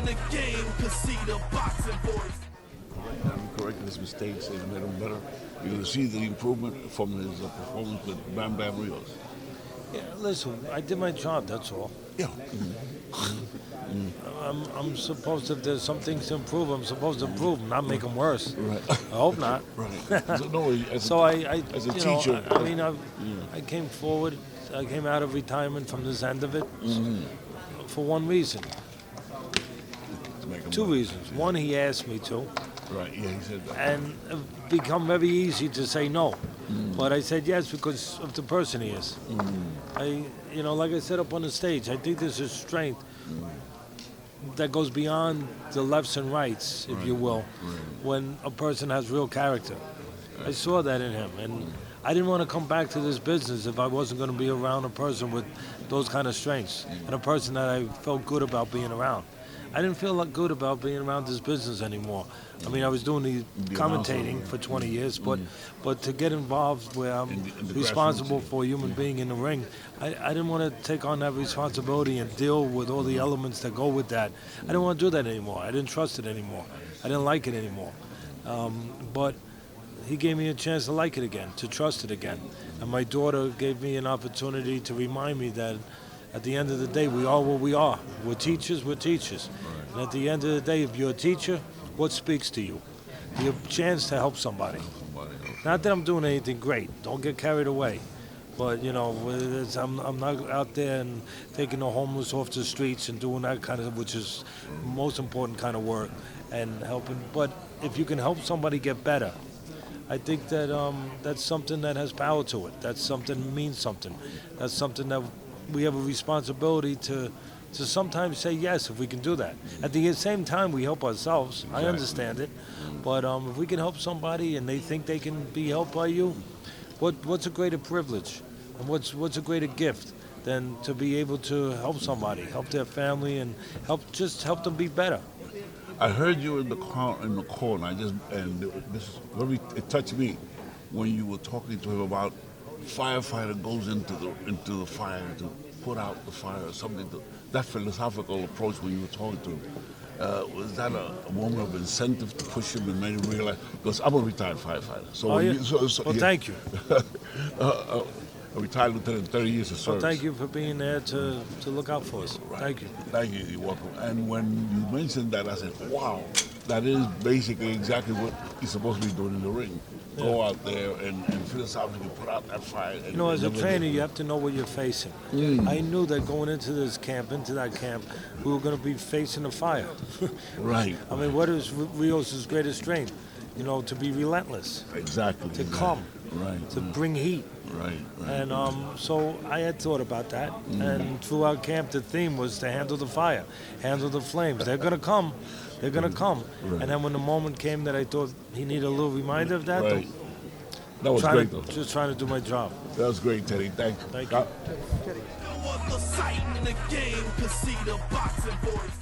in the game could see the boxing voice. I'm correcting his mistakes and made him better. You're going to see the improvement from his performance with Bam Bam Rios. Yeah, listen, I did my job, that's all. Yeah. I'm supposed to, if there's some things to improve, I'm supposed to improve them, not make them worse. Right. I hope not. Right. So, no, as a you teacher. know, I mean, I came forward, I came out of retirement from this end of it for one reason. To make him Two better. reasons. One, he asked me to, Right, yeah, he said that. and it become very easy to say no. But I said yes because of the person he is. Like I said up on the stage, I think there's a strength that goes beyond the lefts and rights, if you will, when a person has real character. I saw that in him, and I didn't want to come back to this business if I wasn't going to be around a person with those kind of strengths and a person that I felt good about being around. I didn't feel good about being around this business anymore. I mean, I was doing the commentating for 20 years, but to get involved where I'm in the responsible grassroots, for a human being in the ring, I didn't want to take on that responsibility and deal with all the elements that go with that. I didn't want to do that anymore. I didn't trust it anymore. I didn't like it anymore. But he gave me a chance to like it again, to trust it again. And my daughter gave me an opportunity to remind me that at the end of the day, we are what we are. We're teachers, we're teachers. And at the end of the day, if you're a teacher, what speaks to you? Your chance to help somebody. Not that I'm doing anything great. Don't get carried away. But, I'm not out there and taking the homeless off the streets and doing that kind of, which is most important kind of work, and helping. But if you can help somebody get better, I think that that's something that has power to it. That's something that means something. That's something that we have a responsibility to sometimes say yes if we can do that. At the same time, we help ourselves. Exactly. I understand it. But if we can help somebody and they think they can be helped by you, what's a greater privilege? And what's a greater gift than to be able to help somebody, help their family, and help them be better? I heard you in the corner. It touched me when you were talking to him about firefighter goes into the fire to put out the fire or something. That philosophical approach when you were talking to him, was that a moment of incentive to push him and made him realize? Because I'm a retired firefighter. So Oh, yeah? well, Thank you. A retired lieutenant, 30 years of service. Well, thank you for being there to look out for us. Right. Thank you. Thank you. You're welcome. And when you mentioned that, I said, wow, that is basically exactly what he's supposed to be doing in the ring. Go out there and philosophically put out that fire. And As a never trainer, get- you have to know what you're facing. I knew that going into that camp, we were going to be facing a fire. Right. I mean, what is Rios' greatest strength? To be relentless, Exactly. to come, Right. to bring heat. Right. And so I had thought about that. And throughout camp, the theme was to handle the fire, handle the flames. They're going to come. They're going to come. Right. And then when the moment came that I thought he needed a little reminder of that, Right. That was great, though. just trying to do my job. That was great, Teddy. Thank you. Thank you. There was a sight in the game could see the boxing voice.